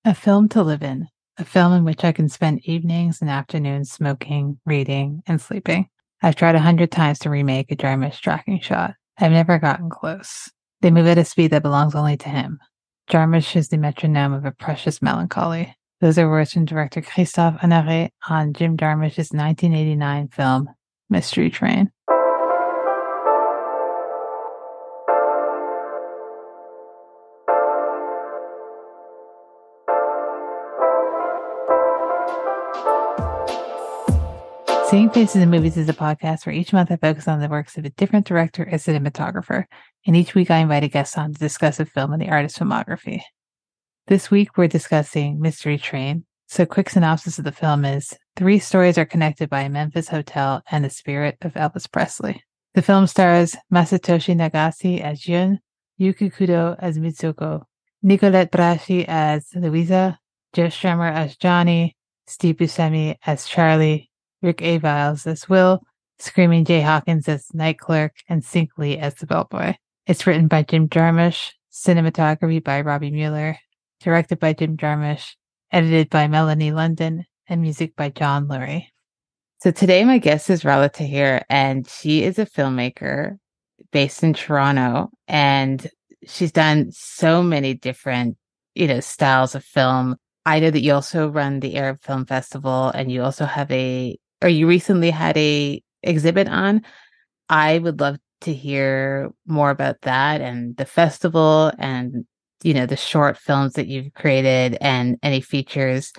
A film to live in. A film in which I can spend evenings and afternoons smoking, reading, and sleeping. I've tried 100 times to remake a Jarmusch tracking shot. I've never gotten close. They move at a speed that belongs only to him. Jarmusch is the metronome of a precious melancholy. Those are words from director Christophe Honoré on Jim Jarmusch's 1989 film, Mystery Train. Seeing Faces in Movies is a podcast where each month I focus on the works of a different director or cinematographer, and each week I invite a guest on to discuss a film and the artist's filmography. This week we're discussing Mystery Train. So a quick synopsis of the film is, 3 stories are connected by a Memphis hotel and the spirit of Elvis Presley. The film stars Masatoshi Nagase as Yun, Yuki Kudo as Mitsuko, Nicolette Braschi as Louisa, Joe Strummer as Johnny, Steve Buscemi as Charlie, Rick A. Viles as Will, Screaming Jay Hawkins as Night Clerk, and Sink Lee as the bellboy. It's written by Jim Jarmusch, cinematography by Robby Müller, directed by Jim Jarmusch, edited by Melanie London, and music by John Lurie. So today my guest is Rolla Tahir, and she is a filmmaker based in Toronto, and she's done so many different, styles of film. I know that you also run the Arab Film Festival, and you also have you recently had a exhibit on. I would love to hear more about that and the festival and, the short films that you've created and any features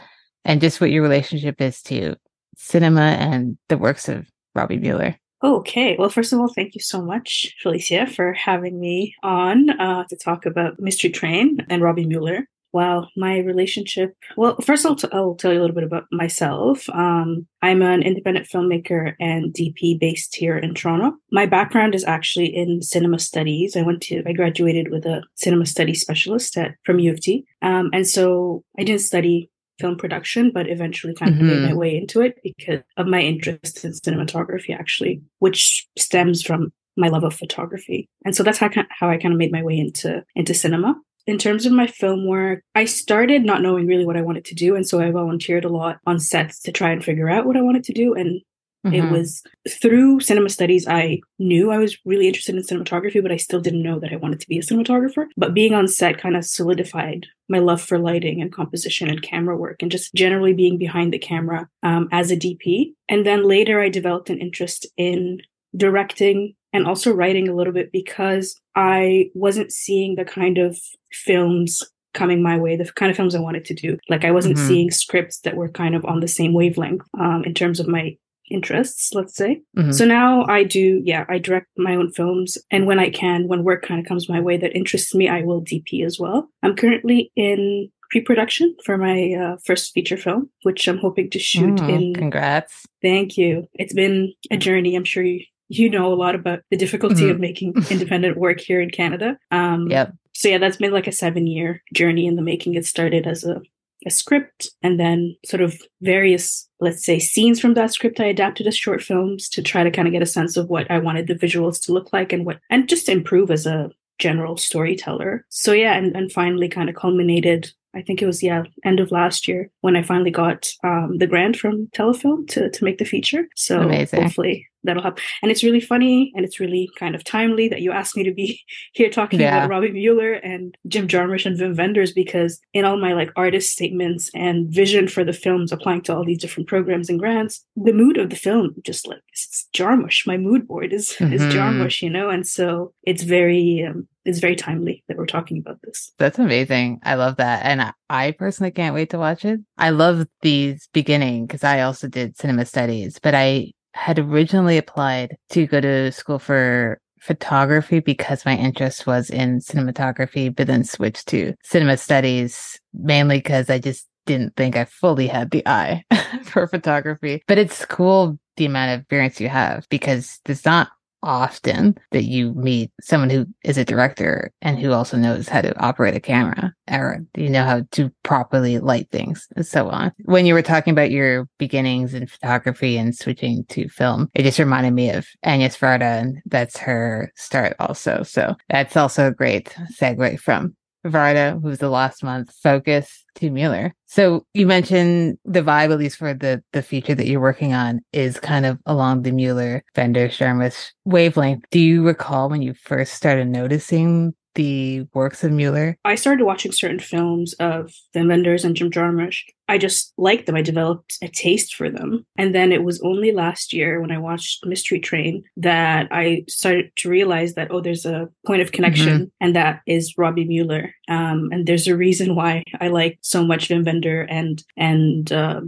and just what your relationship is to cinema and the works of Robby Müller. Okay. Well, first of all, thank you so much, Felicia, for having me on to talk about Mystery Train and Robby Müller. Wow, my relationship. Well, first I'll tell you a little bit about myself. I'm an independent filmmaker and DP based here in Toronto. My background is actually in cinema studies. I graduated with a cinema studies specialist from U of T. And so I didn't study film production, but eventually kind of made my way into it because of my interest in cinematography, actually, which stems from my love of photography. And so that's how I kind of made my way into cinema. In terms of my film work, I started not knowing really what I wanted to do. And so I volunteered a lot on sets to try and figure out what I wanted to do. And it was through cinema studies, I knew I was really interested in cinematography, but I still didn't know that I wanted to be a cinematographer. But being on set kind of solidified my love for lighting and composition and camera work and just generally being behind the camera as a DP. And then later I developed an interest in directing and also writing a little bit because I wasn't seeing the kind of films coming my way, the kind of films I wanted to do. Like I wasn't seeing scripts that were kind of on the same wavelength in terms of my interests, let's say. So now I direct my own films. And when work kind of comes my way that interests me, I will DP as well. I'm currently in pre-production for my first feature film, which I'm hoping to shoot in. Congrats. Thank you. It's been a journey. I'm sure you know a lot about the difficulty of making independent work here in Canada. Yep. So yeah, that's been like a 7-year journey in the making. It started as a script and then sort of various, let's say, scenes from that script I adapted as short films to try to kind of get a sense of what I wanted the visuals to look like and just to improve as a general storyteller. So yeah, and finally kind of culminated, I think it was, end of last year when I finally got the grant from Telefilm to make the feature. So amazing. Hopefully that'll help. And it's really funny and it's really kind of timely that you asked me to be here talking about Robby Müller and Jim Jarmusch and Wim Wenders, because in all my like artist statements and vision for the films applying to all these different programs and grants, the mood of the film just like it's Jarmusch. My mood board is Jarmusch, and so it's very timely that we're talking about this. That's amazing. I love that. And I personally can't wait to watch it. I love these beginning because I also did cinema studies, but I had originally applied to go to school for photography because my interest was in cinematography, but then switched to cinema studies mainly because I just didn't think I fully had the eye for photography. But it's cool the amount of experience you have because there's not often that you meet someone who is a director and who also knows how to operate a camera or how to properly light things and so on. When you were talking about your beginnings in photography and switching to film, it just reminded me of Agnes Varda, and that's her start also. So that's also a great segue from Varda, who's the last month focus to Müller. So you mentioned the vibe, at least for the feature that you're working on, is kind of along the Müller, Bender, Jarmusch wavelength. Do you recall when you first started noticing the works of Müller? I started watching certain films of the Wenders and Jim Jarmusch. I just liked them. I developed a taste for them. And then it was only last year when I watched Mystery Train that I started to realize that, oh, there's a point of connection, and that is Robby Müller. And there's a reason why I like so much Wim Wender and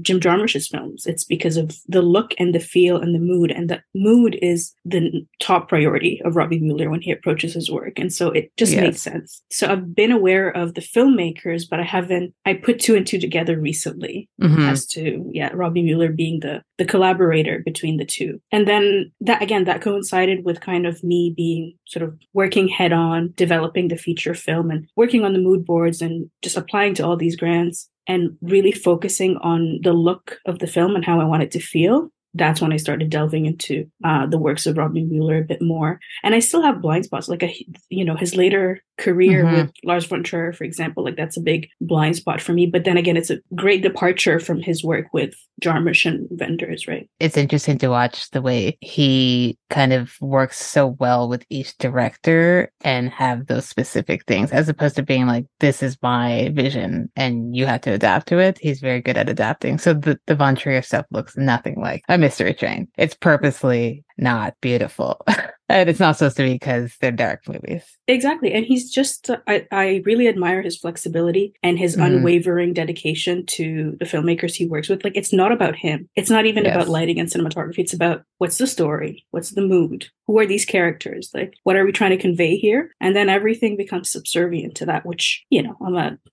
Jim Jarmusch's films. It's because of the look and the feel and the mood. And the mood is the top priority of Robby Müller when he approaches his work. And so it just made sense. So I've been aware of the filmmakers, but I put two and two together recently as to, Robby Müller being the collaborator between the two. And then that coincided with kind of me being sort of working head on, developing the feature film and working on the mood boards and just applying to all these grants and really focusing on the look of the film and how I want it to feel. That's when I started delving into the works of Robby Müller a bit more. And I still have blind spots, like, his later career with Lars von Trier, for example, like that's a big blind spot for me. But then again, it's a great departure from his work with Jarmusch and Wenders, right? It's interesting to watch the way he kind of works so well with each director and have those specific things, as opposed to being like, this is my vision and you have to adapt to it. He's very good at adapting. So the von Trier stuff looks nothing like a Mystery Train. It's purposely not beautiful. And it's not supposed to be because they're dark movies. Exactly. And he's just, I really admire his flexibility and his unwavering dedication to the filmmakers he works with. Like, it's not about him. It's not even about lighting and cinematography. It's about what's the story? What's the mood? Who are these characters? Like, what are we trying to convey here? And then everything becomes subservient to that, which,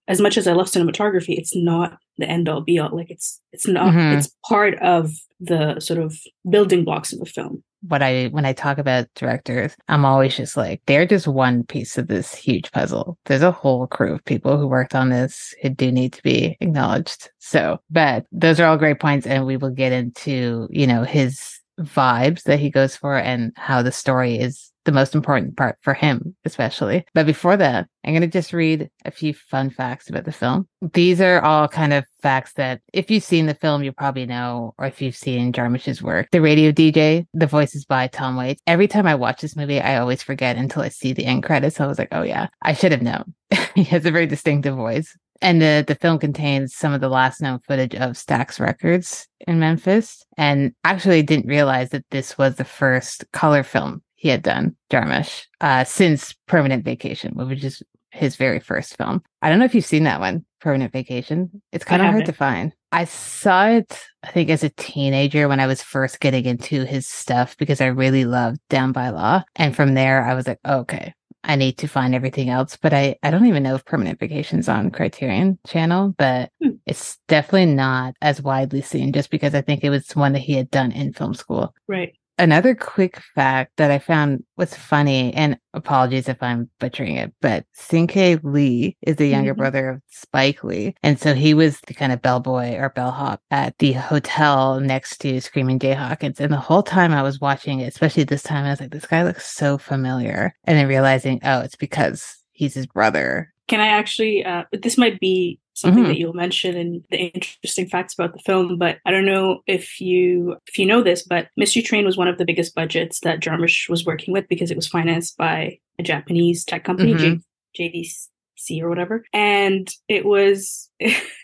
as much as I love cinematography, it's not the end all be all. Like, it's not, it's part of the sort of building blocks of a film. When I talk about directors, I'm always just like, they're just one piece of this huge puzzle. There's a whole crew of people who worked on this who do need to be acknowledged. So, but those are all great points. And we will get into, his vibes that he goes for and how the story is the most important part for him, especially. But before that, I'm going to just read a few fun facts about the film. These are all kind of facts that if you've seen the film, you probably know, or if you've seen Jarmusch's work. The radio DJ, the voice is by Tom Waits. Every time I watch this movie, I always forget until I see the end credits. I was like, oh yeah, I should have known. He has a very distinctive voice. And the film contains some of the last known footage of Stax Records in Memphis. And actually didn't realize that this was the first color film he had done, Jarmusch, since Permanent Vacation, which is his very first film. I don't know if you've seen that one, Permanent Vacation. It's kind of hard to find. I saw it, I think, as a teenager when I was first getting into his stuff because I really loved Down by Law. And from there, I was like, okay, I need to find everything else. But I don't even know if Permanent Vacation's on Criterion Channel, but it's definitely not as widely seen just because I think it was one that he had done in film school. Right. Another quick fact that I found was funny, and apologies if I'm butchering it, but Cinque Lee is the younger brother of Spike Lee. And so he was the kind of bellboy or bellhop at the hotel next to Screaming Jay Hawkins. And the whole time I was watching it, especially this time, I was like, this guy looks so familiar. And then realizing, oh, it's because he's his brother. Can I actually, this might be something that you'll mention in the interesting facts about the film, but I don't know if you know this, but Mystery Train was one of the biggest budgets that Jarmusch was working with because it was financed by a Japanese tech company, JVC or whatever. And it was,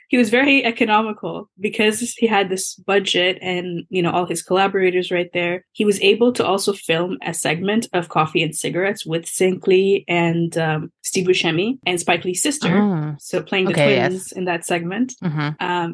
he was very economical because he had this budget and, all his collaborators right there. He was able to also film a segment of Coffee and Cigarettes with Cinque Lee and Steve Buscemi and Spike Lee's sister. So playing the twins in that segment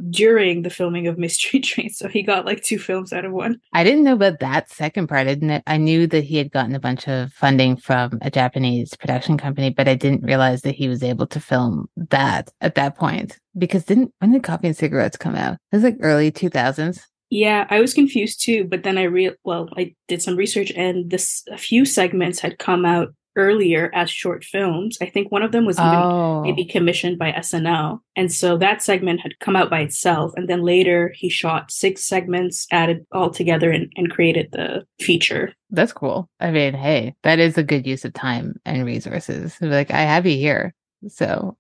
during the filming of Mystery Train. So he got like two films out of one. I didn't know about that second part. I knew that he had gotten a bunch of funding from a Japanese production company, but I didn't realize that he was able to film that at that point. Because when did Coffee and Cigarettes come out? It was like early 2000s. Yeah, I was confused too, but then I did some research and a few segments had come out earlier as short films. I think one of them was even maybe commissioned by SNL. And so that segment had come out by itself. And then later he shot 6 segments, added all together and created the feature. That's cool. I mean, hey, that is a good use of time and resources. Like, I have you here. So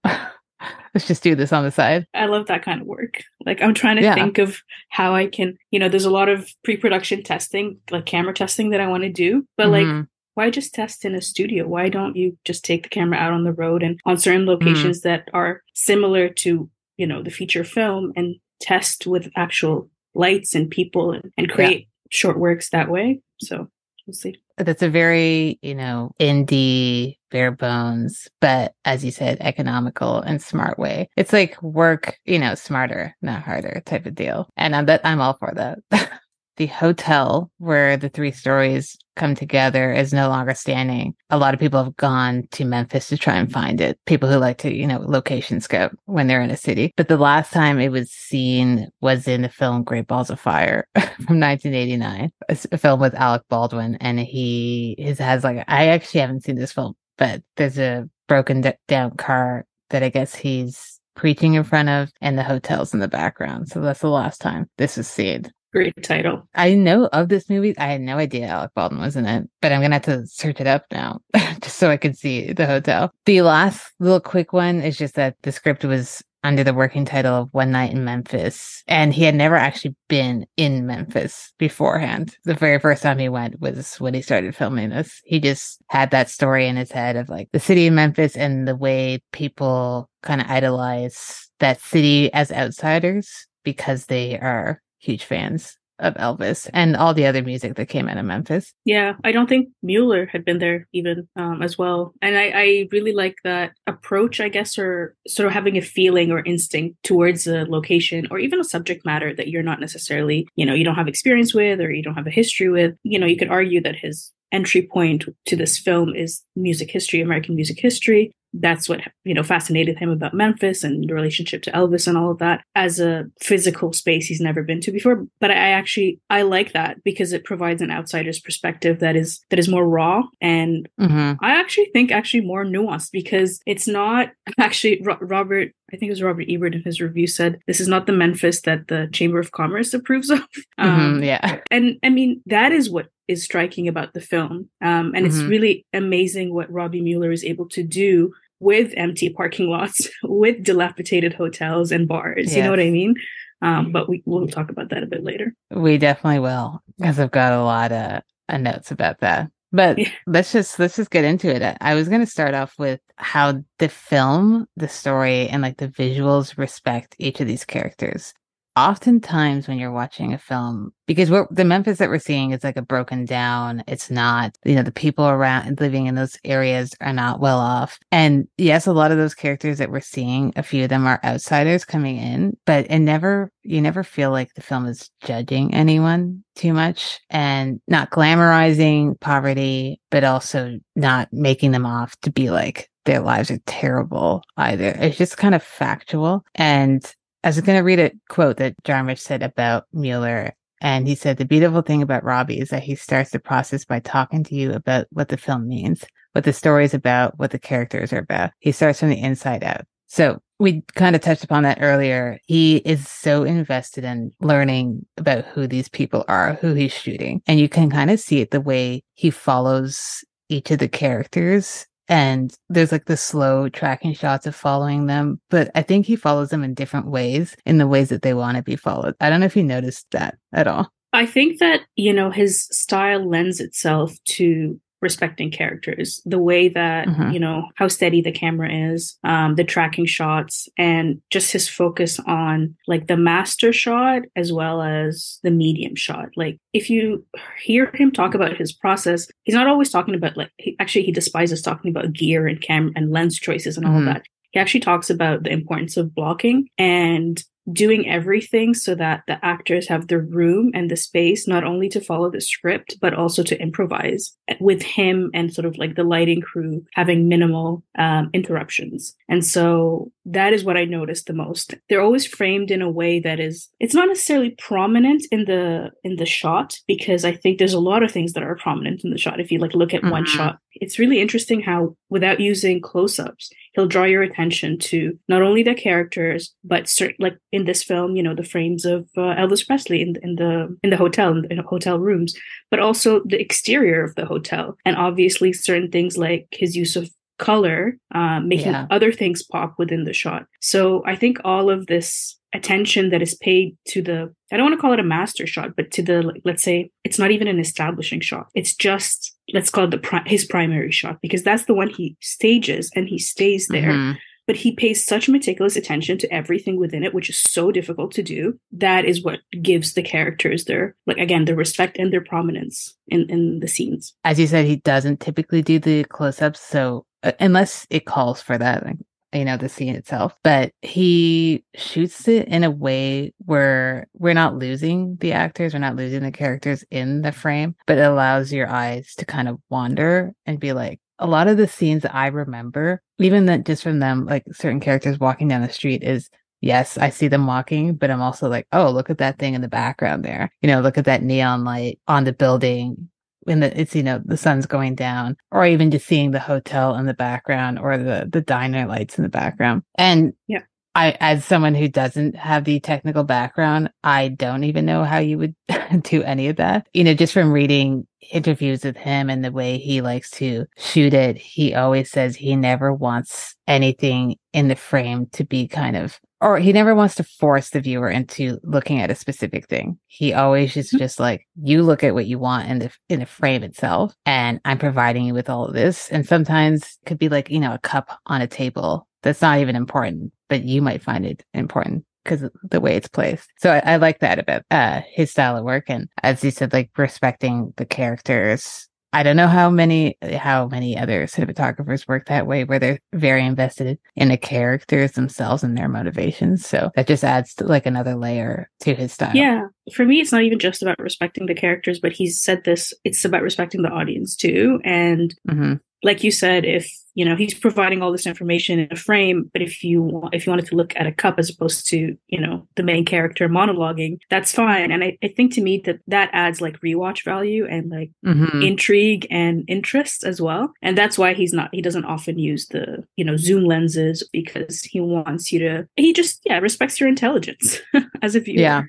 let's just do this on the side. I love that kind of work. Like, I'm trying to Yeah. think of how I can, there's a lot of pre-production testing, like camera testing that I want to do, but like, why just test in a studio? Why don't you just take the camera out on the road and on certain locations that are similar to, the feature film and test with actual lights and people and create short works that way? So we'll see. That's a very, indie, bare bones, but as you said, economical and smart way. It's like work, smarter, not harder type of deal. And I'm all for that. The hotel where the 3 stories come together is no longer standing. A lot of people have gone to Memphis to try and find it. People who like to, location scout when they're in a city. But the last time it was seen was in the film Great Balls of Fire from 1989, a film with Alec Baldwin. And I actually haven't seen this film, but there's a broken down car that I guess he's preaching in front of, and the hotel's in the background. So that's the last time this was seen. Great title. I know of this movie. I had no idea Alec Baldwin was in it, but I'm going to have to search it up now just so I can see the hotel. The last little quick one is just that the script was under the working title of One Night in Memphis, and he had never actually been in Memphis beforehand. The very first time he went was when he started filming this. He just had that story in his head of like the city of Memphis and the way people kind of idolize that city as outsiders because they are huge fans of Elvis and all the other music that came out of Memphis. Yeah, I don't think Müller had been there even as well. And I really like that approach, I guess, or sort of having a feeling or instinct towards a location or even a subject matter that you're not necessarily, you don't have experience with or you don't have a history with. You could argue that his entry point to this film is music history, American music history. That's what, fascinated him about Memphis and the relationship to Elvis and all of that as a physical space he's never been to before. But I like that because it provides an outsider's perspective that is more raw. And I actually think more nuanced because it's not actually Robert, I think it was Robert Ebert in his review said, this is not the Memphis that the Chamber of Commerce approves of. Yeah. And I mean, that is what is striking about the film. And it's really amazing what Robby Müller is able to do with empty parking lots, with dilapidated hotels and bars. Yes. You know what I mean? But we'll talk about that a bit later. We definitely will, because I've got a lot of notes about that. But let's just get into it. I was going to start off with how the film, the story, and like the visuals respect each of these characters. Oftentimes when you're watching a film, because the Memphis that we're seeing is like a broken down, it's not, the people around living in those areas are not well off. And yes, a lot of those characters that we're seeing, a few of them are outsiders coming in, but you never feel like the film is judging anyone too much and not glamorizing poverty, but also not making them off to be like their lives are terrible either. It's just kind of factual. And I was going to read a quote that Jarmusch said about Müller. And he said, the beautiful thing about Robby is that he starts the process by talking to you about what the film means, what the story is about, what the characters are about. He starts from the inside out. So we kind of touched upon that earlier. He is so invested in learning about who these people are, who he's shooting. And you can kind of see it the way he follows each of the characters. And there's like the slow tracking shots of following them, but I think he follows them in different ways, in the ways that they want to be followed. I don't know if you noticed that at all. I think that, his style lends itself to respecting characters, the way that, how steady the camera is, the tracking shots, and just his focus on like the master shot as well as the medium shot. Like if you hear him talk about his process, he's not always talking about he despises talking about gear and camera and lens choices and all of that. He actually talks about the importance of blocking and doing everything so that the actors have the room and the space, not only to follow the script, but also to improvise with him and sort of like the lighting crew having minimal interruptions. And so that is what I noticed the most. They're always framed in a way that it's not necessarily prominent in the shot, because I think there's a lot of things that are prominent in the shot. If you look at one shot, it's really interesting how without using close-ups, he'll draw your attention to not only the characters, but like in this film, the frames of Elvis Presley in the hotel, in the hotel rooms, but also the exterior of the hotel. And obviously certain things like his use of color, making other things pop within the shot. So I think all of this attention that is paid to the, I don't want to call it a master shot, but to the, let's say it's not even an establishing shot. It's just, let's call it his primary shot, because that's the one he stages and he stays there. But he pays such meticulous attention to everything within it, which is so difficult to do. That is what gives the characters their, like, again, their respect and their prominence in the scenes. As you said, he doesn't typically do the close-ups, so unless it calls for that, like, you know, the scene itself. But he shoots it in a way where we're not losing the actors, we're not losing the characters in the frame, but it allows your eyes to kind of wander and be like, a lot of the scenes that I remember, even that just from them, like certain characters walking down the street, is yes, I see them walking, but I'm also like, oh, look at that thing in the background there. You know, look at that neon light on the building when it's, you know, the sun's going down, or even just seeing the hotel in the background or the diner lights in the background. And yeah. I, as someone who doesn't have the technical background, I don't even know how you would do any of that. You know, just from reading interviews with him and the way he likes to shoot it, he always says he never wants anything in the frame to be kind of, or he never wants to force the viewer into looking at a specific thing. He always is just like, you look at what you want in the frame itself, and I'm providing you with all of this. And sometimes it could be like, you know, a cup on a table that's not even important, but you might find it important because of the way it's placed. So I like that about his style of work. And as you said, like respecting the characters. I don't know how many other cinematographers work that way, where they're very invested in the characters themselves and their motivations. So that just adds to like another layer to his style. Yeah. For me, it's not even just about respecting the characters, but he's said this, it's about respecting the audience too. And like you said, if, you know, he's providing all this information in a frame, but if you wanted to look at a cup as opposed to, you know, the main character monologuing, that's fine. And I think to me that adds like rewatch value and like intrigue and interest as well. And that's why he doesn't often use the, you know, zoom lenses, because he wants you to, he just, respects your intelligence as a viewer. Yeah.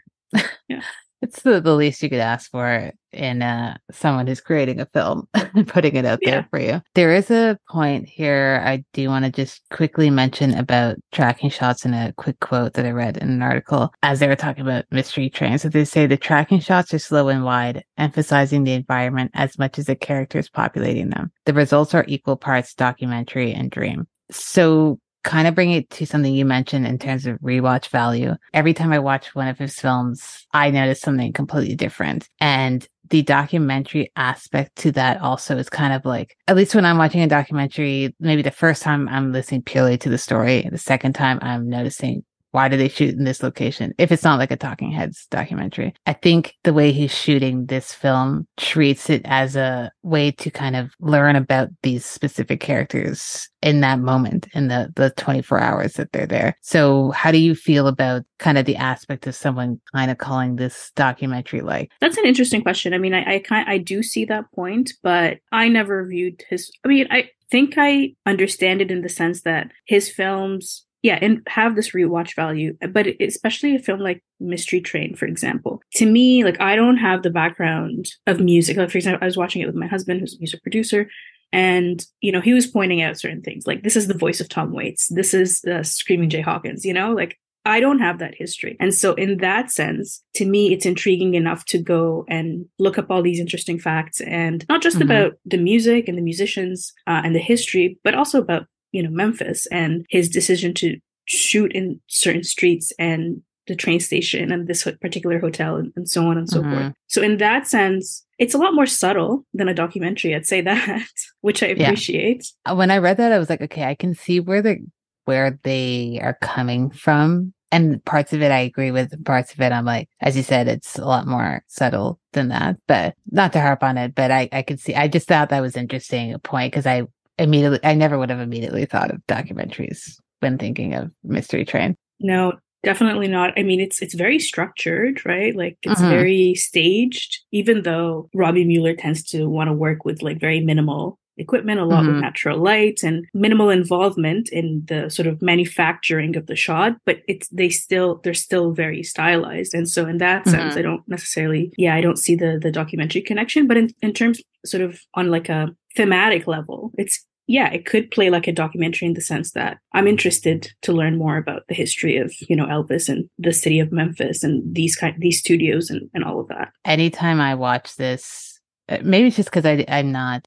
Yeah. It's the least you could ask for in someone who's creating a film and putting it out there for you. There is a point here I do want to just quickly mention about tracking shots in a quick quote that I read in an article as they were talking about Mystery Train. So they say the tracking shots are slow and wide, emphasizing the environment as much as the characters populating them. The results are equal parts documentary and dream. So kind of bring it to something you mentioned in terms of rewatch value. Every time I watch one of his films, I notice something completely different. And the documentary aspect to that also is kind of like, at least when I'm watching a documentary, maybe the first time I'm listening purely to the story, the second time I'm noticing, why do they shoot in this location? If it's not like a Talking Heads documentary. I think the way he's shooting this film treats it as a way to kind of learn about these specific characters in that moment, in the 24 hours that they're there. So how do you feel about kind of the aspect of someone kind of calling this documentary like? That's an interesting question. I mean, I do see that point, but I never viewed I think I understand it in the sense that his films, and have this rewatch value, but especially a film like Mystery Train, for example. To me, like, I don't have the background of music. Like, for example, I was watching it with my husband, who's a music producer, and, you know, he was pointing out certain things. Like, this is the voice of Tom Waits. This is Screaming Jay Hawkins, you know? Like, I don't have that history. And so in that sense, to me, it's intriguing enough to go and look up all these interesting facts, and not just about the music and the musicians and the history, but also about, you know, Memphis and his decision to shoot in certain streets and the train station and this particular hotel and so on and so forth. So in that sense, it's a lot more subtle than a documentary, I'd say that, which I appreciate. When I read that, I was like, okay, I can see where they are coming from. And parts of it I agree with, parts of it I'm like, as you said, it's a lot more subtle than that, but not to harp on it, but I could see, I just thought that was interesting, a point, because I never would have immediately thought of documentaries when thinking of Mystery Train. No, definitely not. I mean, it's very structured, right? Like, it's very staged, even though Robby Müller tends to want to work with like very minimal equipment, a lot with natural light and minimal involvement in the sort of manufacturing of the shot, but they're still very stylized. And so in that sense, I don't necessarily, I don't see the documentary connection, but in terms sort of on like a thematic level, it's yeah, it could play like a documentary in the sense that I'm interested to learn more about the history of, Elvis and the city of Memphis and these studios and all of that. Anytime I watch this, maybe it's just because I'm not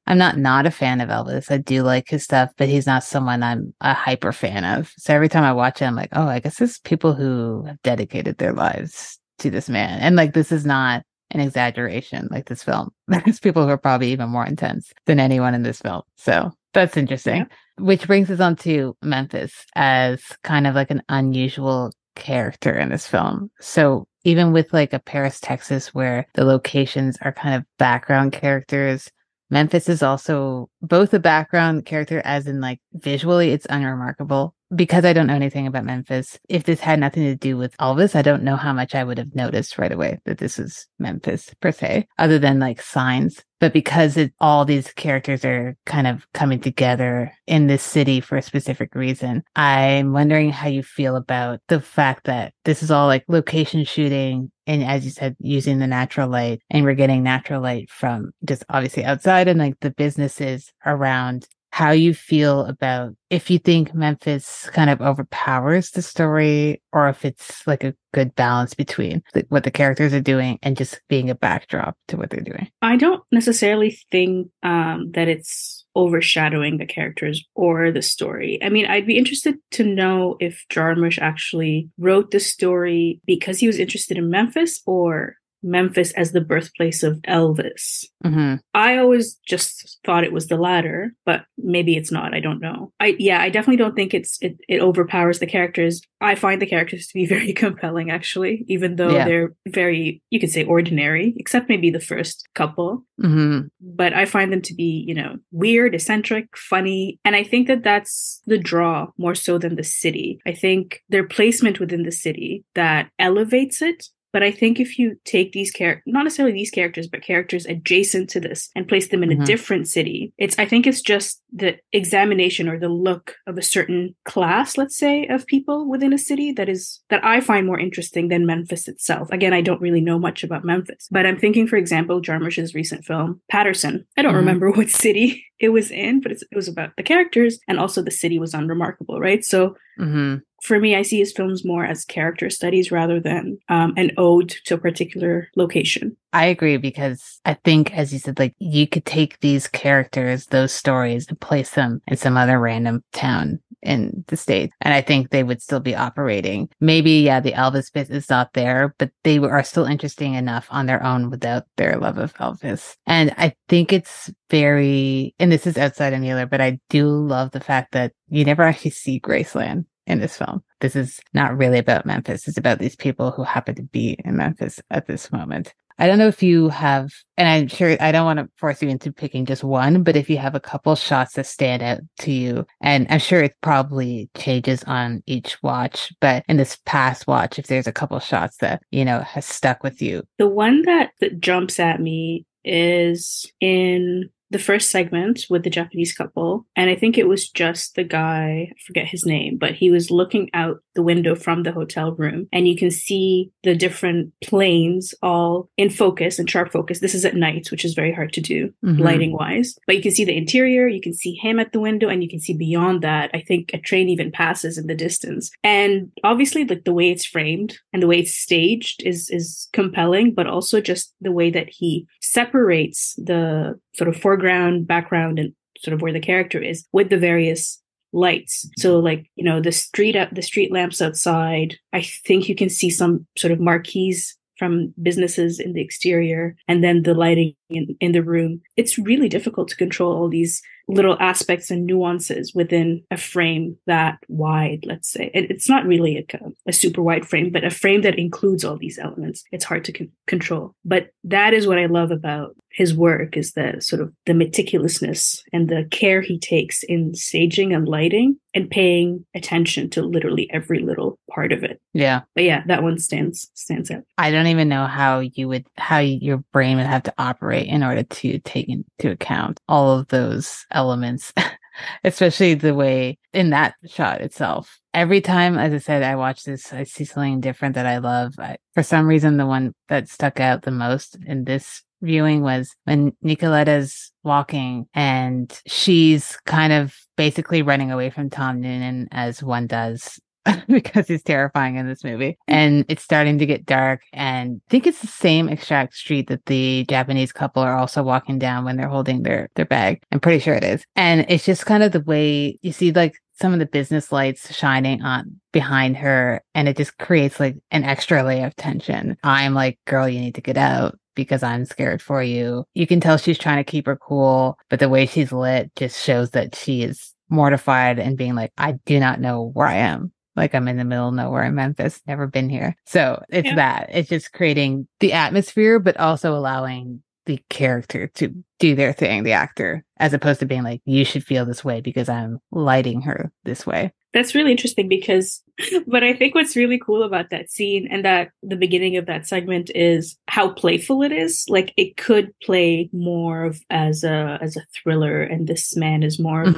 a fan of Elvis. I do like his stuff, but he's not someone I'm a hyper fan of. So every time I watch it, I'm like, oh, I guess there's people who have dedicated their lives to this man. And like, this is not an exaggeration, like this film. There's people who are probably even more intense than anyone in this film. So that's interesting. Yeah. Which brings us on to Memphis as kind of like an unusual character in this film. So even with like a Paris, Texas, where the locations are kind of background characters, Memphis is also both a background character as in like visually it's unremarkable. Because I don't know anything about Memphis, if this had nothing to do with Elvis, I don't know how much I would have noticed right away that this is Memphis per se, other than like signs. But because all these characters are kind of coming together in this city for a specific reason, I'm wondering how you feel about the fact that this is all like location shooting. And as you said, using the natural light, and we're getting natural light from just obviously outside and like the businesses around. How you feel about if you think Memphis kind of overpowers the story, or if it's like a good balance between what the characters are doing and just being a backdrop to what they're doing. I don't necessarily think that it's overshadowing the characters or the story. I mean, I'd be interested to know if Jarmusch actually wrote the story because he was interested in Memphis, or Memphis as the birthplace of Elvis. Mm-hmm. I always just thought it was the latter, but maybe it's not. I don't know. I definitely don't think it overpowers the characters. I find the characters to be very compelling, actually, even though they're very, you could say, ordinary, except maybe the first couple. Mm-hmm. But I find them to be, weird, eccentric, funny. And I think that that's the draw more so than the city. I think their placement within the city that elevates it. But I think if you take these not necessarily these characters, but characters adjacent to this and place them in a different city, I think it's just the examination or the look of a certain class, let's say, of people within a city that I find more interesting than Memphis itself. Again, I don't really know much about Memphis, but I'm thinking, for example, Jarmusch's recent film, Patterson. I don't remember what city it was in, but it was about the characters, and also the city was unremarkable, right? So for me, I see his films more as character studies rather than an ode to a particular location. I agree, because I think, as you said, like you could take these characters, those stories, and place them in some other random town in the States, and I think they would still be operating. Maybe, the Elvis bit is not there, but they are still interesting enough on their own without their love of Elvis. And I think it's very, and this is outside of Mueller, but I do love the fact that you never actually see Graceland in this film. This is not really about Memphis. It's about these people who happen to be in Memphis at this moment. I don't know if you have, and I'm sure I don't want to force you into picking just one, but if you have a couple shots that stand out to you, and I'm sure it probably changes on each watch, but in this past watch, if there's a couple shots that, has stuck with you. The one that jumps at me is in the first segment with the Japanese couple. And I think it was just the guy, I forget his name, but he was looking out the window from the hotel room, and you can see the different planes all in focus, in sharp focus. This is at night, which is very hard to do lighting wise, but you can see the interior, you can see him at the window, and you can see beyond that. I think a train even passes in the distance. And obviously, like the way it's framed and the way it's staged is compelling, but also just the way that he separates the sort of foreground, background, and sort of where the character is with the various lights. So like, the street lamps outside, I think you can see some sort of marquees from businesses in the exterior, and then the lighting in the room. It's really difficult to control all these little aspects and nuances within a frame that wide, let's say. It's not really a super wide frame, but a frame that includes all these elements. It's hard to control. But that is what I love about his work, is the sort of the meticulousness and the care he takes in staging and lighting and paying attention to literally every little part of it. Yeah. But yeah, that one stands out. I don't even know how your brain would have to operate in order to take into account all of those elements, especially the way in that shot itself. Every time, as I said, I watch this, I see something different that I love. For some reason, the one that stuck out the most in this viewing was when Nicoletta's walking and she's kind of basically running away from Tom Noonan as one does. Because he's terrifying in this movie. And it's starting to get dark. And I think it's the same exact street that the Japanese couple are also walking down when they're holding their bag. I'm pretty sure it is. And it's just kind of the way you see like some of the business lights shining on behind her. And it just creates like an extra layer of tension. I'm like, girl, you need to get out because I'm scared for you. You can tell she's trying to keep her cool, but the way she's lit just shows that she is mortified and being like, I do not know where I am. Like I'm in the middle of nowhere in Memphis, never been here. So it's that. It's just creating the atmosphere, but also allowing the character to do their thing, the actor, as opposed to being like, you should feel this way because I'm lighting her this way. That's really interesting but I think what's really cool about that scene and that the beginning of that segment is how playful it is. Like it could play more of as a thriller, and this man is more of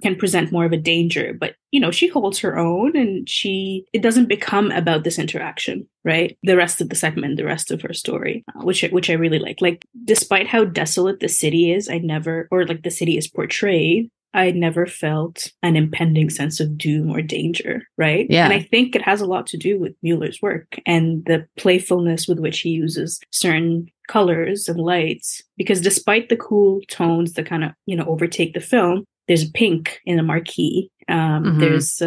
can present more of a danger. But she holds her own, and it doesn't become about this interaction, right? The rest of the segment, the rest of her story, which I really like. Like despite how desolate the city is, the city is portrayed, I never felt an impending sense of doom or danger, right? Yeah. And I think it has a lot to do with Müller's work and the playfulness with which he uses certain colors and lights. Because despite the cool tones that kind of, overtake the film, there's pink in the marquee. There's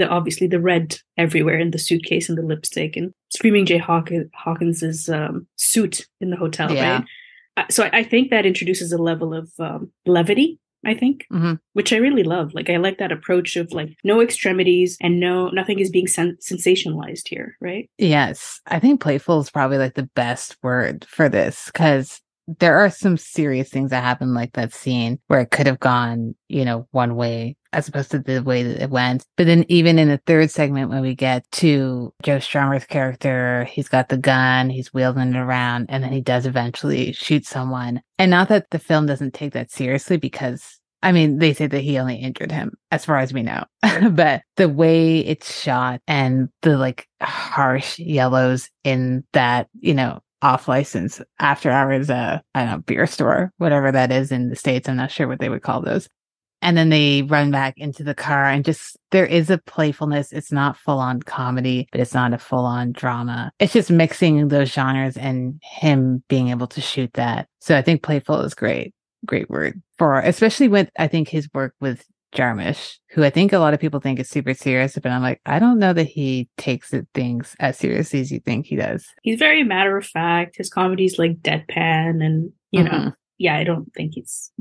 obviously the red everywhere in the suitcase and the lipstick, and Screaming Jay Hawkins's suit in the hotel, right? So I think that introduces a level of levity, I think, which I really love. Like, I like that approach of like no extremities and nothing is being sensationalized here, right? Yes. I think playful is probably like the best word for this, because there are some serious things that happen, like that scene where it could have gone, one way as opposed to the way that it went. But then even in the third segment, when we get to Joe Strummer's character, he's got the gun, he's wielding it around, and then he does eventually shoot someone. And not that the film doesn't take that seriously, because they say that he only injured him, as far as we know. But the way it's shot and the like harsh yellows in that, off license after hours, beer store, whatever that is in the States. I'm not sure what they would call those. And then they run back into the car, and just, there is a playfulness. It's not full on comedy, but it's not a full on drama. It's just mixing those genres and him being able to shoot that. So I think playful is great word for, especially with, I think, his work with Jarmusch, who I think a lot of people think is super serious, but I'm like, I don't know that he takes things as seriously as you think he does. He's very matter of fact. His comedy's like deadpan, and I don't think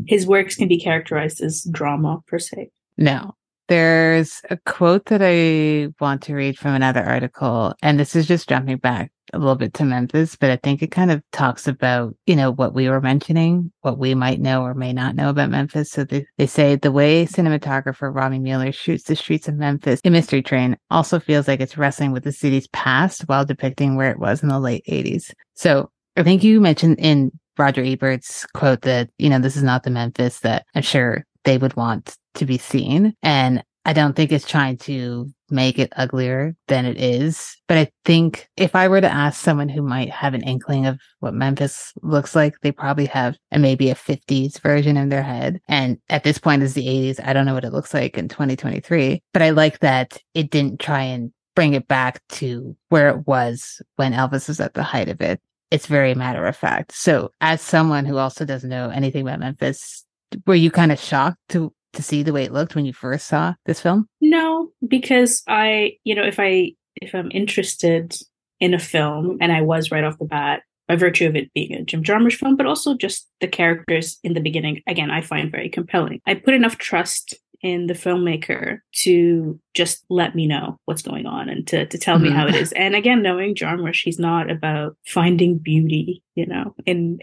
his works can be characterized as drama per se. No. There's a quote that I want to read from another article, and this is just jumping back a little bit to Memphis, but I think it kind of talks about, what we were mentioning, what we might know or may not know about Memphis. So they say the way cinematographer Robby Müller shoots the streets of Memphis in Mystery Train also feels like it's wrestling with the city's past while depicting where it was in the late 80s. So I think you mentioned in Roger Ebert's quote that, this is not the Memphis that I'm sure they would want to be seen. And I don't think it's trying to make it uglier than it is. But I think if I were to ask someone who might have an inkling of what Memphis looks like, they probably have maybe a 50s version in their head. And at this point is the 80s. I don't know what it looks like in 2023. But I like that it didn't try and bring it back to where it was when Elvis was at the height of it. It's very matter of fact. So as someone who also doesn't know anything about Memphis, were you kind of shocked to see the way it looked when you first saw this film? No, because if I'm interested in a film, and I was right off the bat, by virtue of it being a Jim Jarmusch film, but also just the characters in the beginning, again, I find very compelling. I put enough trust in the filmmaker to just let me know what's going on and to tell me how it is. And again, knowing Jarmusch, he's not about finding beauty, in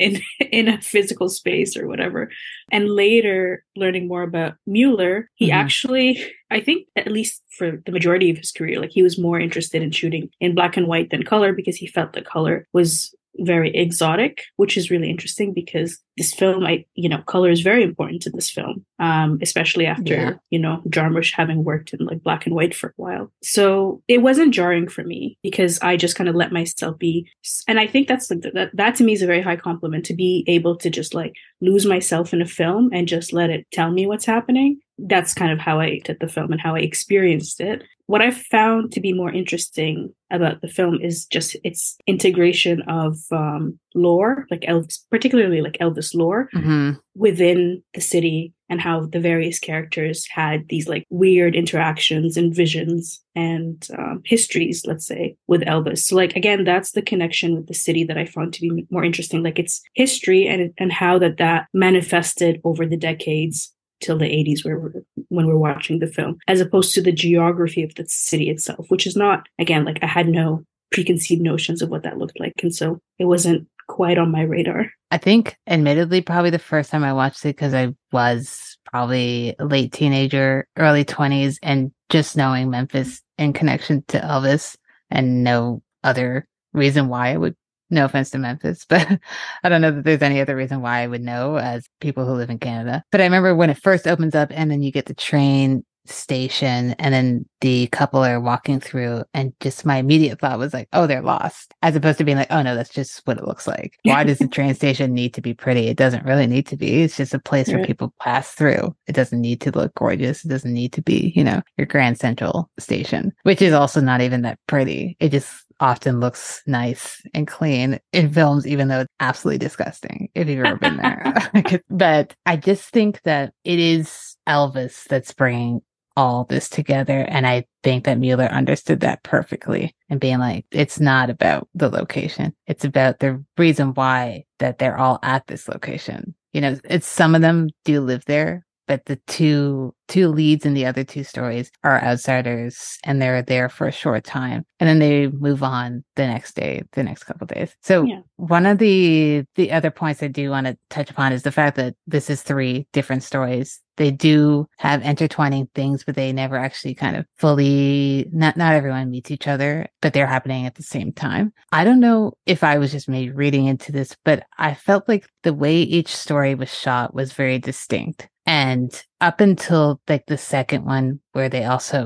a physical space or whatever. And later, learning more about Müller, he actually, I think, at least for the majority of his career, like he was more interested in shooting in black and white than color, because he felt that color was very exotic, which is really interesting because this film, color is very important to this film. especially after, Jarmusch having worked in like black and white for a while. So it wasn't jarring for me because I just kind of let myself be. And I think that's like that to me is a very high compliment, to be able to just like lose myself in a film and just let it tell me what's happening. That's kind of how I did the film and how I experienced it. What I found to be more interesting about the film is just its integration of lore, like Elvis, particularly like Elvis lore, within the city, and how the various characters had these like weird interactions and visions and histories, let's say, with Elvis. So like, again, that's the connection with the city that I found to be more interesting, like its history and how that manifested over the decades till the 80s when we're watching the film, as opposed to the geography of the city itself, which is not, again, like I had no preconceived notions of what that looked like. And so it wasn't quite on my radar. I think, admittedly, probably the first time I watched it, because I was probably a late teenager, early 20s, and just knowing Memphis in connection to Elvis and no other reason why I would. No offense to Memphis, but I don't know that there's any other reason why I would know as people who live in Canada. But I remember when it first opens up and then you get the train station and then the couple are walking through, and just my immediate thought was like, oh, they're lost, as opposed to being like, oh no, that's just what it looks like. Why does the train station need to be pretty? It doesn't really need to be. It's just a place where people pass through. It doesn't need to look gorgeous. It doesn't need to be, your Grand Central station, which is also not even that pretty. It just often looks nice and clean in films, even though it's absolutely disgusting if you've ever been there. But I just think that it is Elvis that's bringing all this together. And I think that Müller understood that perfectly, and being like, it's not about the location. It's about the reason why that they're all at this location. It's some of them do live there, but the two leads in the other two stories are outsiders, and they're there for a short time, and then they move on the next day, the next couple of days. So one of the other points I do want to touch upon is the fact that this is 3 different stories. They do have intertwining things, but they never actually kind of fully, not everyone meets each other, but they're happening at the same time. I don't know if I was just maybe reading into this, but I felt like the way each story was shot was very distinct. And up until like the second one, where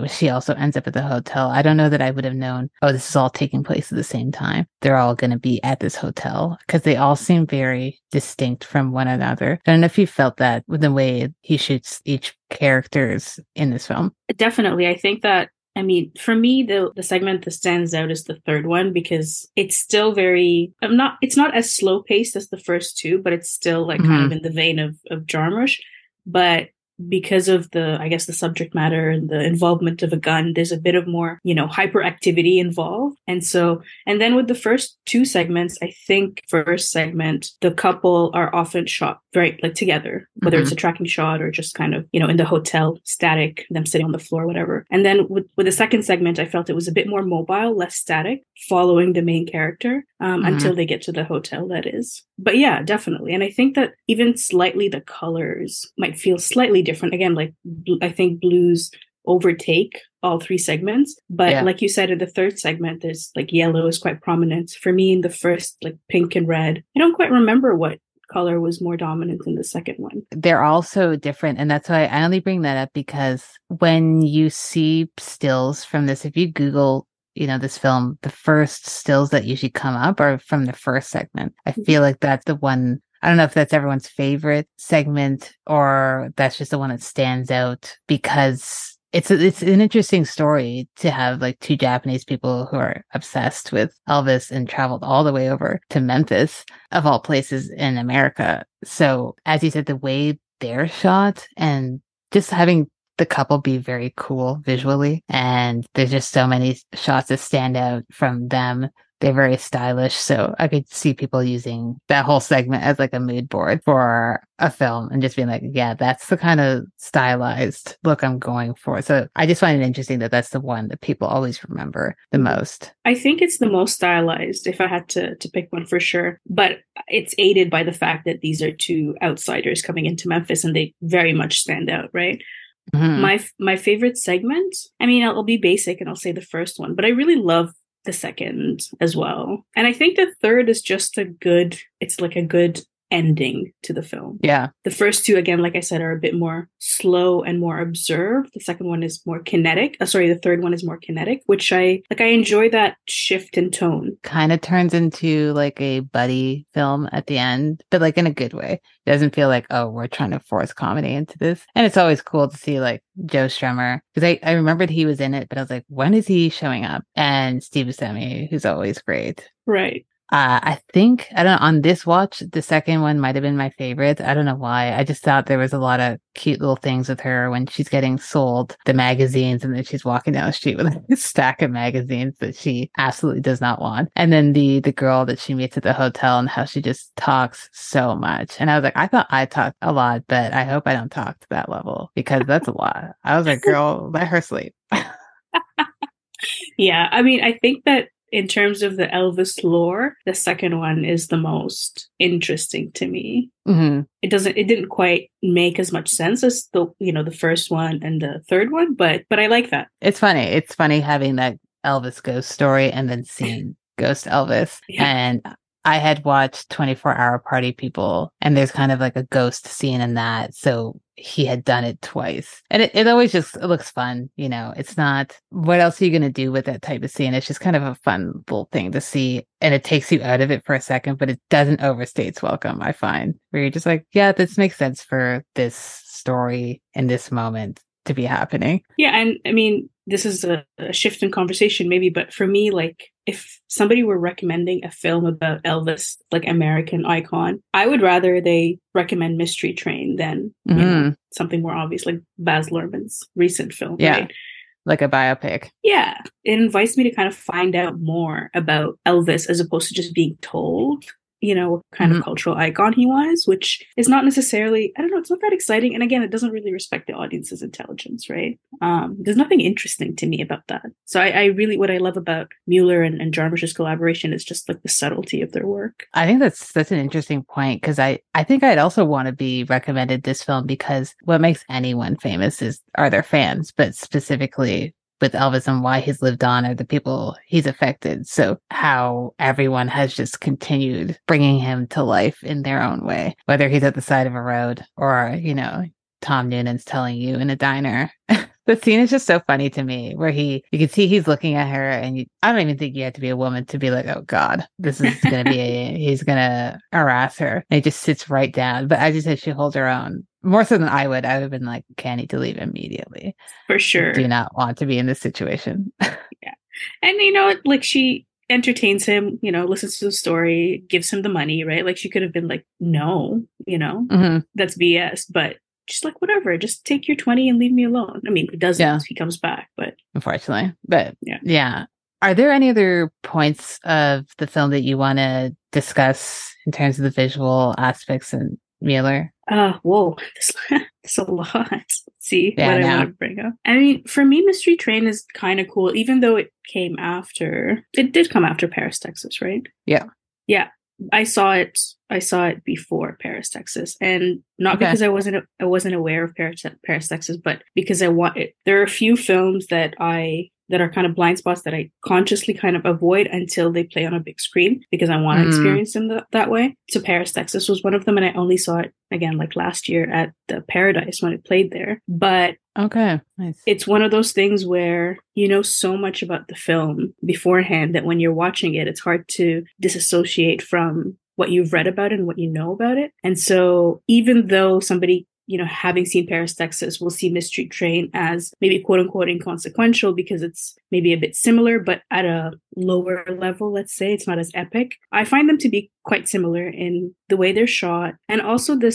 she also ends up at the hotel, I don't know that I would have known, oh, this is all taking place at the same time. They're all going to be at this hotel, because they all seem very distinct from one another. I don't know if you felt that with the way he shoots each characters in this film. Definitely. I think that, for me, the segment that stands out is the third one, because it's still very, it's not as slow paced as the first 2, but it's still like kind of in the vein of Jarmusch. But because of the subject matter and the involvement of a gun, there's a bit of more, hyperactivity involved. And then with the first 2 segments, I think first segment, the couple are often shot right like together, whether it's a tracking shot or just kind of, in the hotel, static, them sitting on the floor, whatever. And then with the second segment, I felt it was a bit more mobile, less static, following the main character until they get to the hotel, that is. But yeah, definitely. And I think that even slightly the colors might feel slightly different. Again, like I think blues overtake all 3 segments. But like you said, in the third segment, there's like yellow is quite prominent. For me, in the first, like pink and red, I don't quite remember what color was more dominant in the second one. They're all so different. And that's why I only bring that up, because when you see stills from this, if you Google this film, the first stills that usually come up are from the first segment. I feel like that's the one. I don't know if that's everyone's favorite segment or that's just the one that stands out, because it's an interesting story to have like 2 Japanese people who are obsessed with Elvis and traveled all the way over to Memphis, of all places in America. So as you said, the way they're shot and just having the couple be very cool visually, and there's just so many shots that stand out from them. They're very stylish, so I could see people using that whole segment as like a mood board for a film and just being like, yeah, that's the kind of stylized look I'm going for. So I just find it interesting that that's the one that people always remember the most. I think it's the most stylized, if I had to pick one for sure. But it's aided by the fact that these are 2 outsiders coming into Memphis, and they very much stand out, right? My favorite segment, I'll be basic and I'll say the first one, but I really love the second as well. And I think the third is just it's like a good ending to the film. Yeah. The first two, again, like I said, are a bit more slow and more observed. The second one is more kinetic. The third one is more kinetic, which I enjoy that shift in tone. Kind of turns into like a buddy film at the end, but like in a good way. It doesn't feel like, oh, we're trying to force comedy into this. And it's always cool to see like Joe Strummer, because I remembered he was in it, but I was like, when is he showing up? And Steve Buscemi, who's always great. Right. I think, I don't know, on this watch, the second one might have been my favorite. I don't know why. I just thought there was a lot of cute little things with her when she's getting sold the magazines and then she's walking down the street with a stack of magazines that she absolutely does not want. And then the girl that she meets at the hotel and how she just talks so much. And I was like, I thought I talked a lot, but I hope I don't talk to that level because that's a lot. I was like, girl, let her sleep. Yeah. I mean, I think that in terms of the Elvis lore, the second one is the most interesting to me. Mm-hmm. It didn't quite make as much sense as the first one and the third one, but I like that. It's funny. It's funny having that Elvis ghost story and then seeing Ghost Elvis. Yeah. And I had watched 24-Hour Party People, and there's kind of like a ghost scene in that. So he had done it twice. And it always just it looks fun. You know, it's not, what else are you going to do with that type of scene? It's just kind of a fun little thing to see. And it takes you out of it for a second, but it doesn't overstay its welcome, I find. Where you're just like, yeah, this makes sense for this story in this moment to be happening. Yeah. And I mean, this is a shift in conversation maybe, but for me, like, if somebody were recommending a film about Elvis, like American icon, I would rather they recommend Mystery Train than something more obvious, like Baz Luhrmann's recent film. Yeah. Right? Like a biopic. Yeah. It invites me to kind of find out more about Elvis as opposed to just being told, what kind of cultural icon he was, which is not necessarily, I don't know, it's not that exciting. And again, it doesn't really respect the audience's intelligence, right? There's nothing interesting to me about that. So I really, what I love about Müller and Jarmusch's collaboration is just like the subtlety of their work. I think that's an interesting point, because I think I'd also want to be recommended this film because what makes anyone famous are their fans, but specifically with Elvis and why he's lived on are the people he's affected. So how everyone has just continued bringing him to life in their own way, whether he's at the side of a road or, Tom Noonan's telling you in a diner. The scene is just so funny to me where you can see he's looking at her and I don't even think you have to be a woman to be like, oh God, this is going to be, he's going to harass her. And he just sits right down. But as you said, she holds her own more so than I would have been like, okay, I need to leave immediately. For sure. I do not want to be in this situation. Yeah. And like she entertains him, listens to the story, gives him the money, right? Like she could have been like, no, that's BS, but just like, whatever, just take your 20 and leave me alone. I mean, he doesn't, he comes back, but unfortunately, but yeah. Are there any other points of the film that you want to discuss in terms of the visual aspects and Müller? Whoa, there's a lot. Let's see what I want to bring up. I mean, for me, Mystery Train is kind of cool, even though it did come after Paris, Texas, right? Yeah. Yeah. I saw it before Paris, Texas, and not because I wasn't aware of Paris, Texas, but because there are a few films that are kind of blind spots that I consciously kind of avoid until they play on a big screen because I want to experience them that way. So Paris, Texas was one of them, and I only saw it again like last year at the Paradise when it played there. But okay, nice. It's one of those things where you know so much about the film beforehand that when you're watching it, it's hard to disassociate from what you've read about it and what you know about it. And so even though somebody, having seen Paris, Texas, will see Mystery Train as maybe quote unquote inconsequential because it's maybe a bit similar, but at a lower level, let's say, it's not as epic. I find them to be quite similar in the way they're shot and also the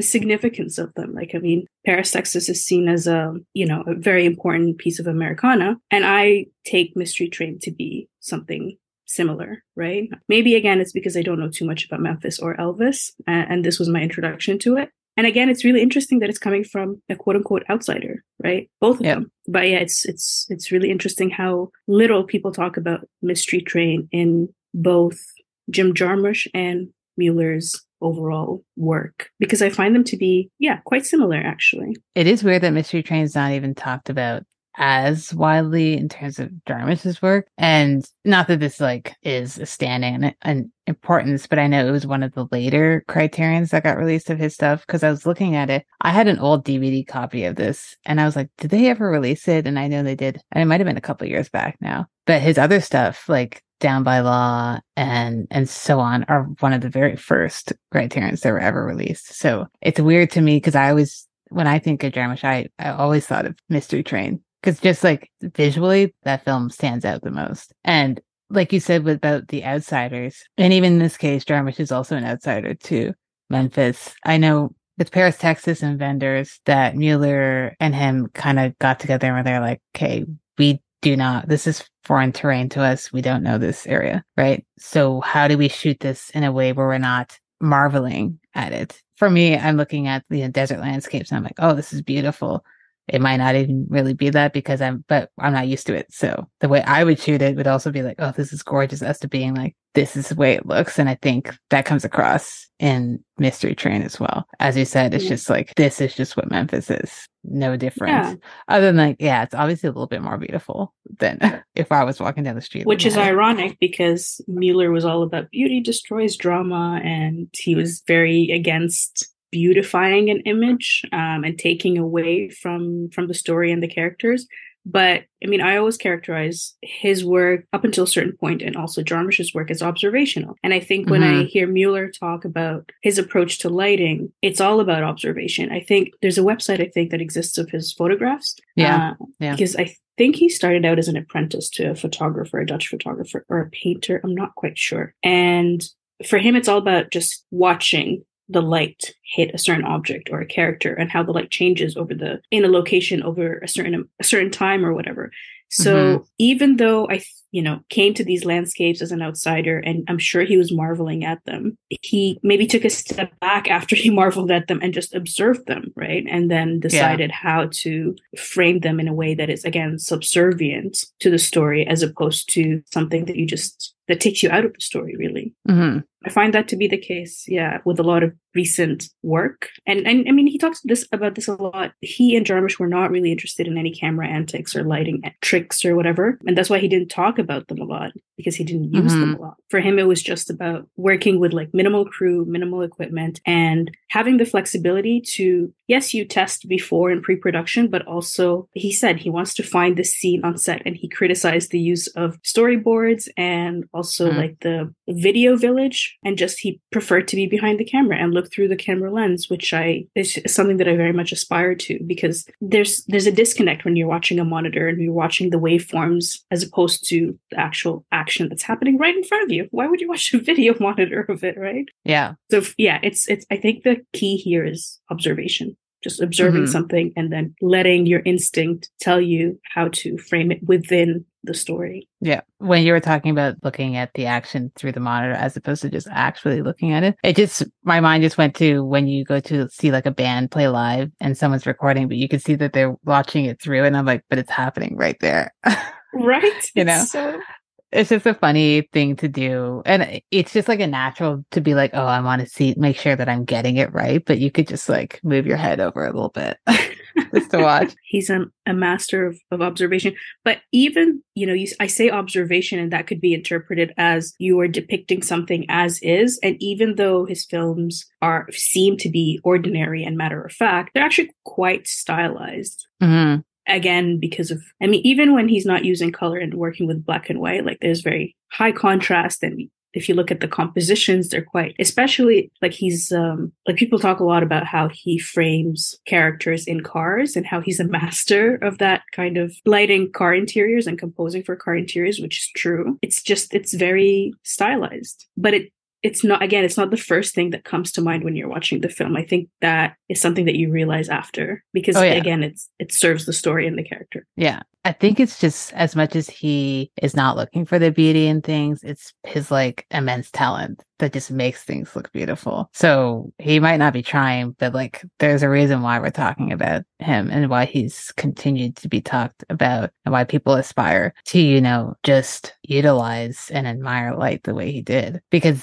significance of them. Like, I mean, Paris, Texas is seen as a very important piece of Americana. And I take Mystery Train to be something similar, right? Maybe again, it's because I don't know too much about Memphis or Elvis. And this was my introduction to it. And again, it's really interesting that it's coming from a quote unquote outsider, right? Both of them. But yeah, it's really interesting how little people talk about Mystery Train in both Jim Jarmusch and Müller's overall work, because I find them to be, quite similar, actually. It is weird that Mystery Train's not even talked about as widely in terms of Jarmusch's work. And not that this is a standing and importance, but I know it was one of the later criterions that got released of his stuff because I was looking at it. I had an old DVD copy of this and I was like, did they ever release it? And I know they did. And it might have been a couple years back now. But his other stuff, like Down by Law and so on, are one of the very first criterions that were ever released. So it's weird to me because when I think of Jarmusch, I always thought of Mystery Train because just like visually, that film stands out the most. And like you said about the outsiders, and even in this case, Jarmusch is also an outsider to Memphis. I know with Paris, Texas and Vendors that Müller and him kind of got together and they're like, okay, this is foreign terrain to us. We don't know this area, right? So how do we shoot this in a way where we're not marveling at it? For me, I'm looking at the desert landscapes and I'm like, oh, this is beautiful. It might not even really be that but I'm not used to it. So the way I would shoot it would also be like, oh, this is gorgeous, as to being like, this is the way it looks. And I think that comes across in Mystery Train as well. As you said, it's just like, this is just what Memphis is. No difference. Yeah. Other than like, yeah, it's obviously a little bit more beautiful than if I was walking down the street. Which is ironic because Müller was all about beauty destroys drama, and he was very against beautifying an image and taking away from the story and the characters. But I mean, I always characterize his work up until a certain point, and also Jarmusch's work, as observational. And I think when I hear Müller talk about his approach to lighting, it's all about observation. I think there's a website that exists of his photographs. Because I think he started out as an apprentice to a photographer, a Dutch photographer, or a painter. I'm not quite sure. And for him, it's all about just watching the light hit a certain object or a character and how the light changes in a location over a certain time or whatever. So even though I came to these landscapes as an outsider, and I'm sure he was marveling at them, he maybe took a step back after he marveled at them and just observed them, right? And then decided how to frame them in a way that is, again, subservient to the story, as opposed to something that takes you out of the story, really. I find that to be the case, with a lot of recent work. And I mean, he talks about this a lot. He and Jarmusch were not really interested in any camera antics or lighting tricks or whatever. And that's why he didn't talk about them a lot, because he didn't use them a lot. For him, it was just about working with like minimal crew, minimal equipment, and having the flexibility to, yes, you test before in pre-production, but also he said he wants to find the scene on set, and he criticized the use of storyboards and also like the video village, and just he preferred to be behind the camera and look through the camera lens, which is something that I very much aspire to, because there's a disconnect when you're watching a monitor and you're watching the waveforms as opposed to the actual action that's happening right in front of you. Why would you watch a video monitor of it, right? Yeah. So it's I think the key here is observation. Just observing something and then letting your instinct tell you how to frame it within the story. Yeah. When you were talking about looking at the action through the monitor as opposed to just actually looking at it, my mind just went to when you go to see like a band play live and someone's recording, but you can see that they're watching it through, and I'm like, but it's happening right there. Right. It's just a funny thing to do. And it's just like a natural to be like, oh, I want to make sure that I'm getting it right. But you could just like move your head over a little bit just to watch. He's a master of observation. But even, I say observation, and that could be interpreted as you are depicting something as is. And even though his films seem to be ordinary and matter of fact, they're actually quite stylized. Again, because of, even when he's not using color and working with black and white, like there's very high contrast. And if you look at the compositions, they're quite, especially like he's, like people talk a lot about how he frames characters in cars and how he's a master of that kind of lighting car interiors and composing for car interiors, which is true. It's very stylized, but it's not the first thing that comes to mind when you're watching the film. I think that is something that you realize after, because again, it serves the story and the character. Yeah. I think it's just as much as he is not looking for the beauty in things, it's his like immense talent that just makes things look beautiful. So he might not be trying, but like there's a reason why we're talking about him and why he's continued to be talked about and why people aspire to, just utilize and admire light the way he did. Because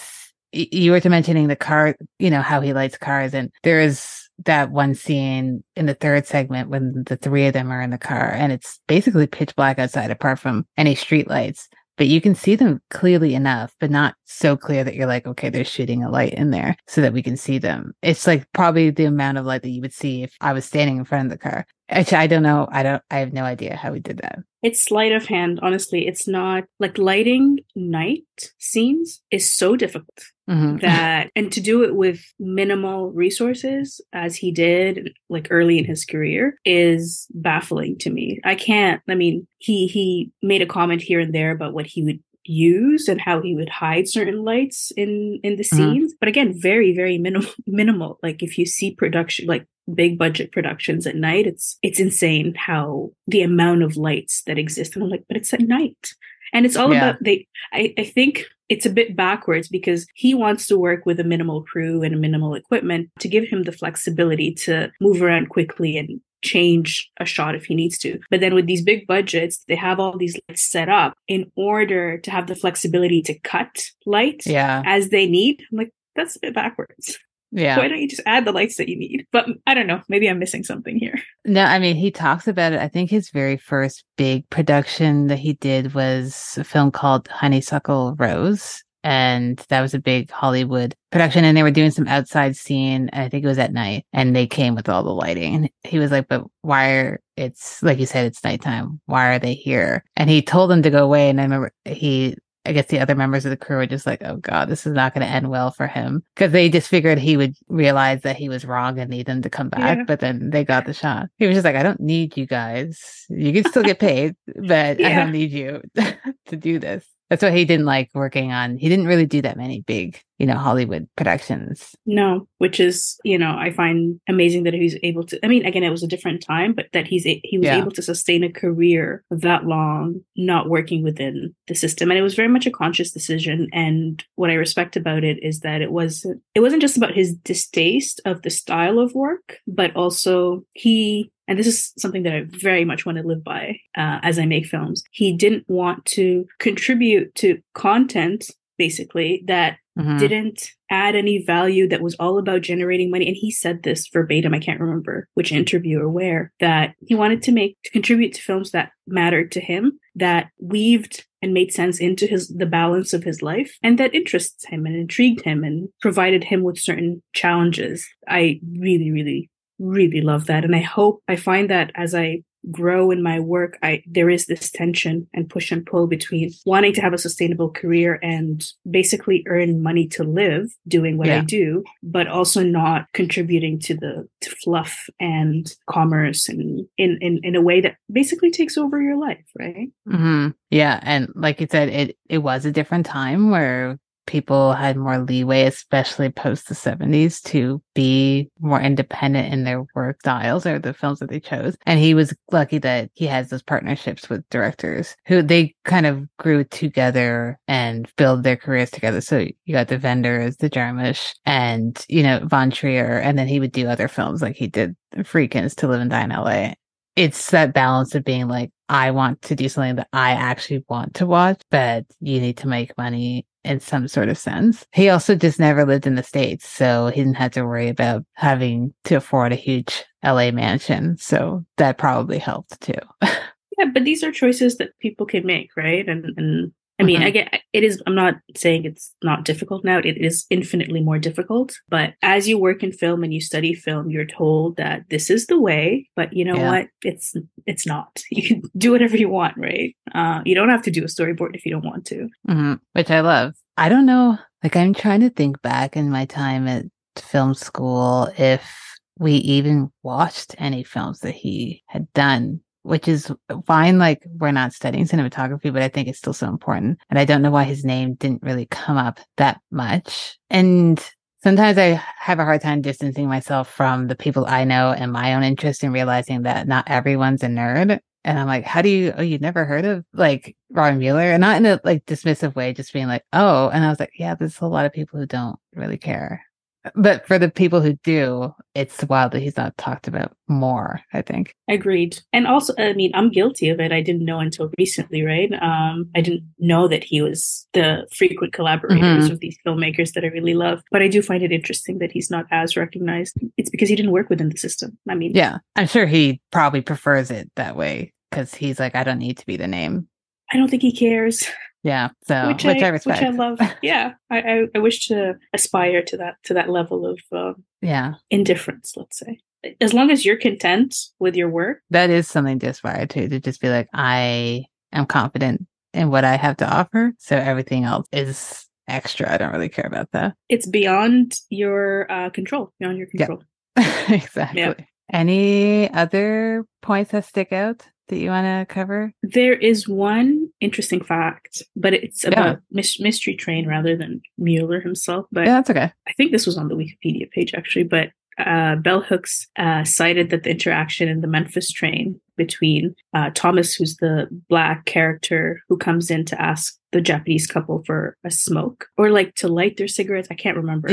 you were mentioning the car, how he lights cars. And there is that one scene in the third segment when the three of them are in the car and it's basically pitch black outside apart from any street lights. but you can see them clearly enough, but not so clear that you're like, okay, they're shooting a light in there so that we can see them. It's like probably the amount of light that you would see if I was standing in front of the car. Actually, I don't know. I have no idea how we did that. It's sleight of hand, honestly. It's not like lighting night scenes is so difficult that, and to do it with minimal resources as he did like early in his career is baffling to me. I mean, he made a comment here and there about what he would use and how he would hide certain lights in the scenes, but again, very, very minimal. Like if you see production, like big budget productions at night, it's insane how the amount of lights that exist. And I'm like, but it's at night. And it's all about I think it's a bit backwards because he wants to work with a minimal crew and minimal equipment to give him the flexibility to move around quickly and change a shot if he needs to. But then with these big budgets, they have all these lights set up in order to have the flexibility to cut light as they need. I'm like, that's a bit backwards. Yeah. Why don't you just add the lights that you need? But I don't know. Maybe I'm missing something here. No, I mean, he talks about it. I think his very first big production that he did was a film called Honeysuckle Rose. And that was a big Hollywood production. And they were doing some outside scene. And I think it was at night. And they came with all the lighting. And he was like, but it's like you said, it's nighttime. Why are they here? And he told them to go away. And I remember I guess the other members of the crew were just like, oh God, this is not going to end well for him. Because they just figured he would realize that he was wrong and need them to come back. Yeah. But then they got the shot. He was just like, I don't need you guys. You can still get paid, but I don't need you to do this. That's what he didn't like working on. He didn't really do that many big, Hollywood productions. No, which is, I find amazing that he's able to, I mean, again, it was a different time, but that he was able to sustain a career that long, not working within the system. And it was very much a conscious decision. And what I respect about it is that it wasn't just about his distaste of the style of work, but also and this is something that I very much want to live by as I make films. He didn't want to contribute to content, basically, that didn't add any value, that was all about generating money. And he said this verbatim, I can't remember which interview or where, that he wanted to contribute to films that mattered to him, that weaved and made sense into the balance of his life, and that interests him and intrigued him and provided him with certain challenges. I really, really, really love that. And I find that as I grow in my work, there is this tension and push and pull between wanting to have a sustainable career and basically earn money to live doing what I do, but also not contributing to fluff and commerce and in a way that basically takes over your life, right? Mm-hmm. Yeah. And like you said, it was a different time where people had more leeway, especially post the 70s, to be more independent in their work styles or the films that they chose. And he was lucky that he has those partnerships with directors who they kind of grew together and build their careers together. So you got the Vendors, the Jarmusch, and, Von Trier. And then he would do other films like he did Freakins, To Live and Die in LA. It's that balance of being like, I want to do something that I actually want to watch, but you need to make money in some sort of sense. He also just never lived in the States, so he didn't have to worry about having to afford a huge LA mansion. So that probably helped too. Yeah, but these are choices that people can make, right? And I mean, I get it is. I'm not saying it's not difficult now. It is infinitely more difficult. But as you work in film and you study film, you're told that this is the way. But you know what? It's not. You can do whatever you want, right? You don't have to do a storyboard if you don't want to. Which I love. I don't know. Like, I'm trying to think back in my time at film school if we even watched any films that he had done. Which is fine, like, we're not studying cinematography, but I think it's still so important. And I don't know why his name didn't really come up that much. And sometimes I have a hard time distancing myself from the people I know and my own interest in realizing that not everyone's a nerd. And I'm like, you've never heard of, like, Robby Müller? And not in a, like, dismissive way, just being like, oh. And I was like, yeah, there's a lot of people who don't really care. But for the people who do, it's wild that he's not talked about more, I think. Agreed. And also, I mean, I'm guilty of it. I didn't know until recently, right? I didn't know that he was the frequent collaborators with these filmmakers that I really love. But I do find it interesting that he's not as recognized. It's because he didn't work within the system. I mean, yeah, I'm sure he probably prefers it that way because he's like, I don't need to be the name. I don't think he cares. Yeah. So, which which I which I respect. love. Yeah, I wish to aspire to that level of Yeah. indifference. Let's say, as long as you're content with your work, That is something to aspire to just be like, I am confident in what I have to offer. So everything else is extra. I don't really care about that. it's beyond your control, beyond your Yeah. control. Exactly. Yeah. Any other points that stick out that you want to cover? There is one interesting fact, but it's Yeah. about Mystery Train rather than Mueller himself. But Yeah, that's okay. I think this was on the Wikipedia page actually. But Bell Hooks cited that the interaction in the Memphis train between Thomas, who's the black character who comes in to ask the Japanese couple for a smoke or like to light their cigarettes. I can't remember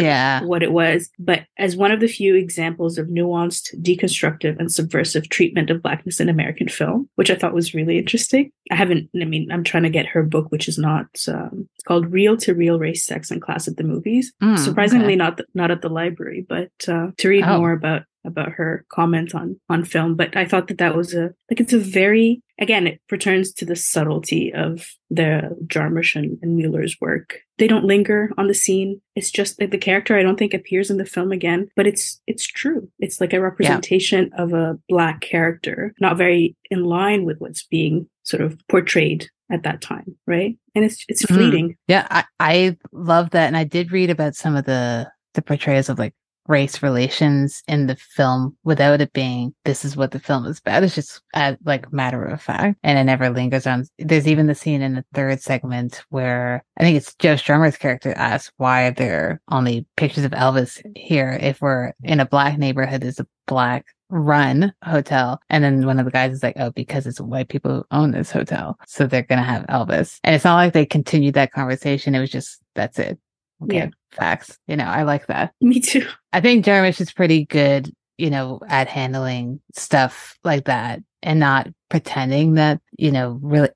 what it was, but as one of the few examples of nuanced, deconstructive, and subversive treatment of blackness in American film, which I thought was really interesting. I'm trying to get her book, which is not, it's called Real to Real Race, Sex, and Class at the Movies. Surprisingly, okay. not at the library, but to read more about her comment on film. But I thought that was it's a very, again, it returns to the subtlety of the Jarmusch and Mueller's work. They don't linger on the scene. It's just like the character I don't think appears in the film again, but it's true. It's like a representation of a black character, not very in line with what's being sort of portrayed at that time, right? And it's fleeting. Yeah, I love that. And I did read about some of the portrayals of like race relations in the film without it being this is what the film is about. It's just like matter of fact, and it never lingers on. There's even the scene in the third segment where I think it's Joe Strummer's character asks why are there only pictures of Elvis here if we're in a black neighborhood, there's a black run hotel, and then one of the guys is like, oh, because it's white people who own this hotel, so they're gonna have Elvis. And it's not like they continued that conversation, it was just that's it. Okay, yeah. Facts. I like that. Me too. I think Jarmusch is pretty good, at handling stuff like that and not pretending that,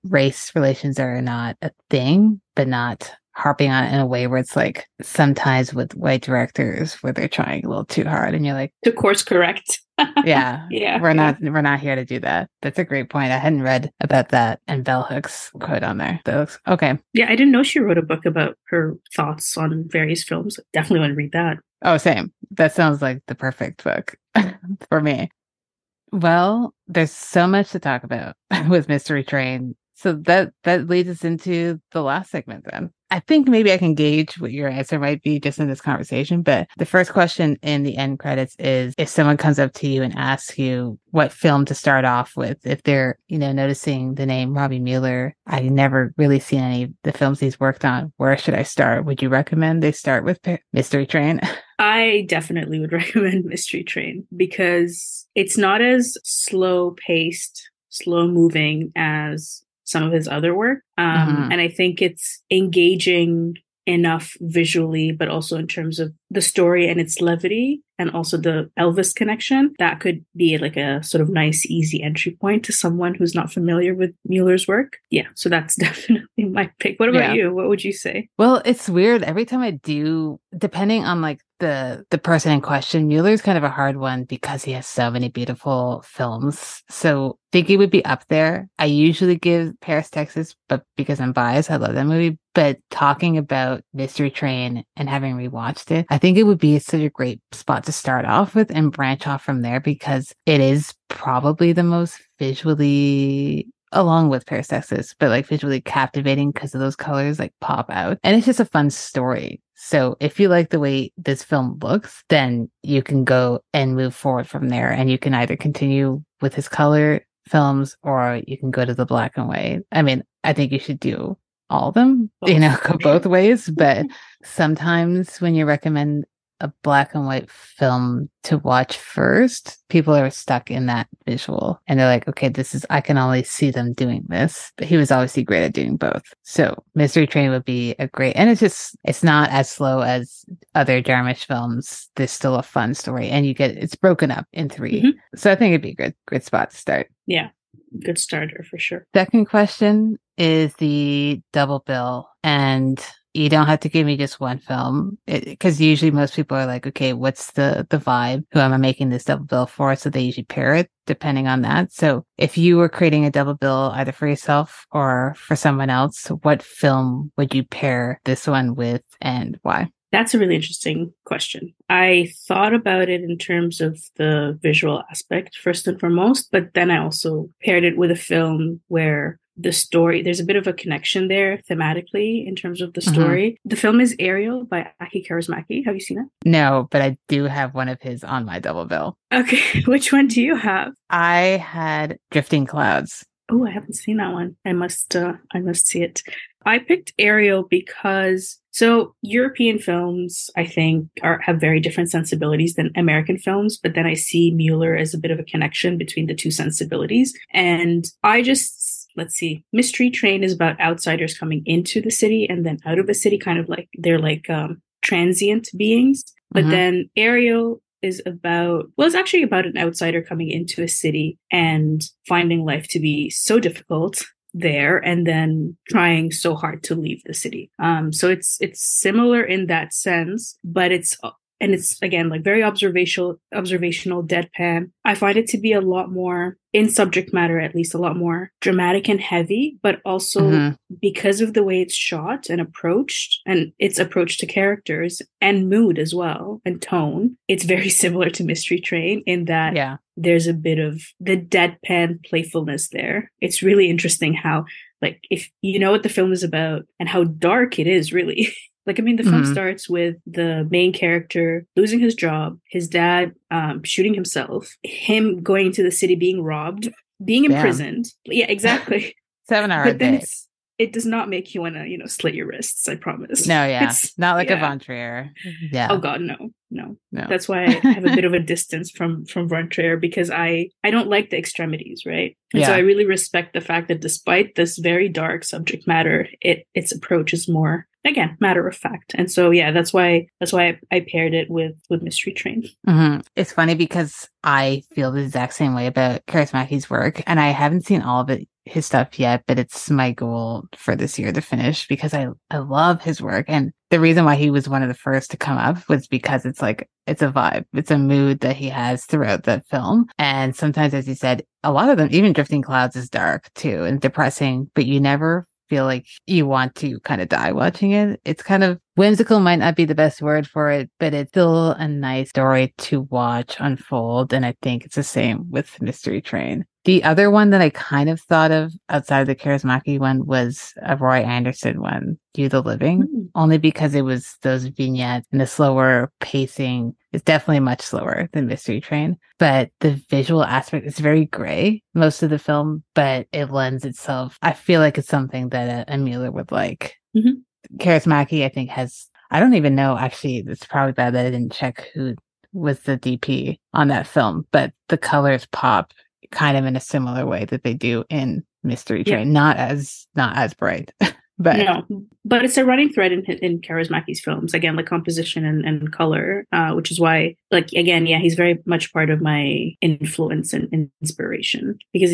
race relations are not a thing, but not harping on it in a way where it's like sometimes with white directors where they're trying a little too hard and you're like to course correct. Yeah. We're not here to do that. That's a great point. I hadn't read about that and Bell Hooks quote on there. That looks okay. Yeah, I didn't know she wrote a book about her thoughts on various films. Definitely want to read that. Oh, same. That sounds like the perfect book for me. Well, there's so much to talk about with Mystery Train. So that leads us into the last segment then. I think maybe I can gauge what your answer might be just in this conversation, but the first question in the end credits is if someone comes up to you and asks you what film to start off with, if they're, noticing the name Robby Müller, I've never really seen any of the films he's worked on. Where should I start? Would you recommend they start with Mystery Train? I definitely would recommend Mystery Train because it's not as slow paced, slow moving as some of his other work. And I think it's engaging enough visually, but also in terms of the story and its levity and also the Elvis connection. That could be like a sort of nice, easy entry point to someone who's not familiar with Mueller's work. Yeah, so that's definitely my pick. What about you? What would you say? Well, it's weird. Every time I do, depending on like the person in question, Mueller's kind of a hard one because he has so many beautiful films. So I think it would be up there. I usually give Paris, Texas, but because I'm biased, I love that movie. But talking about Mystery Train and having rewatched it, I think it would be such a great spot to start off with and branch off from there because it is probably the most visually, along with Paris, Texas, but like visually captivating because of those colors like pop out. And it's just a fun story. So if you like the way this film looks, then you can go and move forward from there. And you can either continue with his color films or you can go to the black and white. I mean, I think you should do all of them, go both ways. But sometimes when you recommend a black and white film to watch first, people are stuck in that visual and they're like, okay, I can only see them doing this. But he was obviously great at doing both. So Mystery Train would be a great, and it's not as slow as other Jarmusch films. There's still a fun story and it's broken up in 3. Mm-hmm. So I think it'd be a good spot to start. Yeah. Good starter for sure. Second question is the double bill. And you don't have to give me just one film, because usually most people are like, okay, what's the vibe? Who am I making this double bill for? So they usually pair it depending on that. So if you were creating a double bill either for yourself or for someone else, what film would you pair this one with and why? That's a really interesting question. I thought about it in terms of the visual aspect first and foremost, but then I also paired it with a film where the story, there's a bit of a connection there thematically in terms of the story. The film is Ariel by Aki Kaurismäki. Have you seen it? No, but I do have one of his on my double bill. Okay. Which one do you have? I had Drifting Clouds. Oh, I haven't seen that one. I must see it. I picked Ariel because European films, I think, have very different sensibilities than American films, but then I see Müller as a bit of a connection between the two sensibilities. And let's see, Mystery Train is about outsiders coming into the city and then out of the city, kind of like they're like transient beings. But then Ariel is it's actually about an outsider coming into a city and finding life to be so difficult there and then trying so hard to leave the city. So it's similar in that sense, but it's again like very observational deadpan. I find it to be a lot more, in subject matter at least, a lot more dramatic and heavy, but also because of the way it's shot and approached, and its approach to characters and mood as well and tone, it's very similar to Mystery Train in that there's a bit of the deadpan playfulness there. It's really interesting how, like, if you know what the film is about and how dark it is, really. Like, I mean, the film starts with the main character losing his job, his dad shooting himself, him going into the city, being robbed, being imprisoned. Yeah, exactly. 7-hour day. It does not make you want to, slit your wrists, I promise. No, it's not like a Von Trier. Yeah. Oh God, no. That's why I have a bit of a distance from Von Trier, because I don't like the extremities, right? And so I really respect the fact that despite this very dark subject matter, its approach is more, again, matter of fact. And so that's why I paired it with Mystery Train. It's funny because I feel the exact same way about Kaurismäki's work, and I haven't seen all of his stuff yet, but it's my goal for this year to finish because I love his work. And the reason why he was one of the first to come up was because it's a vibe. It's a mood that he has throughout that film. And sometimes, as you said, a lot of them, even Drifting Clouds, is dark too and depressing, but you never feel like you want to kind of die watching it. It's kind of whimsical, might not be the best word for it, but it's still a nice story to watch unfold. And I think it's the same with Mystery Train. The other one that I kind of thought of outside of the Kaurismäki one was a Roy Andersson one, Do the Living, only because it was those vignettes and the slower pacing. It's definitely much slower than Mystery Train, but the visual aspect is very gray most of the film, but it lends itself. I feel like it's something that a Müller would like. Kaurismäki, I think, I don't even know, actually, it's probably bad that I didn't check who was the DP on that film, but the colors pop kind of in a similar way that they do in Mystery Train. Not as bright, but but it's a running thread in Kaurismäki's films, again, like composition and color, which is why, like, again, he's very much part of my influence and inspiration, because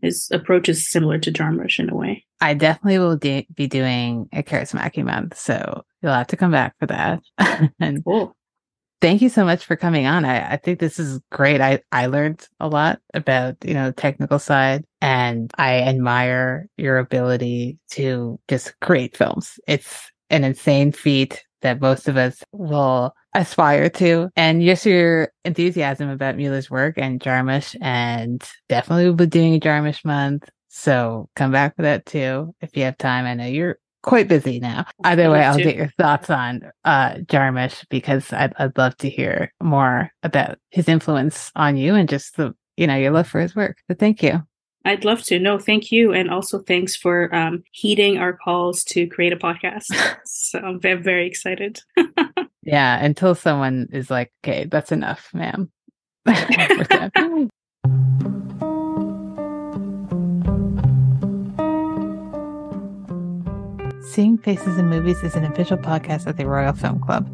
his approach is similar to Jarmusch in a way. I definitely will be doing a Kaurismäki month, so you'll have to come back for that. And cool. Thank you so much for coming on. I think this is great. I learned a lot about, the technical side, and I admire your ability to just create films. It's an insane feat that most of us will aspire to. And just your enthusiasm about Müller's work and Jarmusch, and definitely we'll be doing a Jarmusch month. So come back for that too, if you have time. I know you're quite busy now. Either way, I'll get your thoughts on Jarmusch, because I'd love to hear more about his influence on you and just your love for his work. So thank you. I'd love to. No, thank you. And also thanks for heeding our calls to create a podcast. So I'm very, very excited. Yeah, until someone is like, okay, that's enough, ma'am. Seeing Faces in Movies is an official podcast of the Royal Film Club.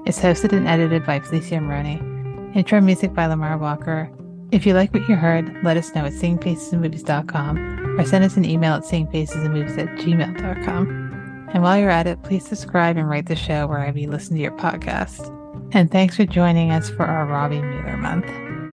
It's hosted and edited by Felicia and intro music by Lamar Walker. If you like what you heard, let us know at seeingfacesinmovies.com or send us an email at seeingfacesinmovies@gmail.com. And while you're at it, please subscribe and rate the show wherever you listen to your podcast. And thanks for joining us for our Robby Müller month.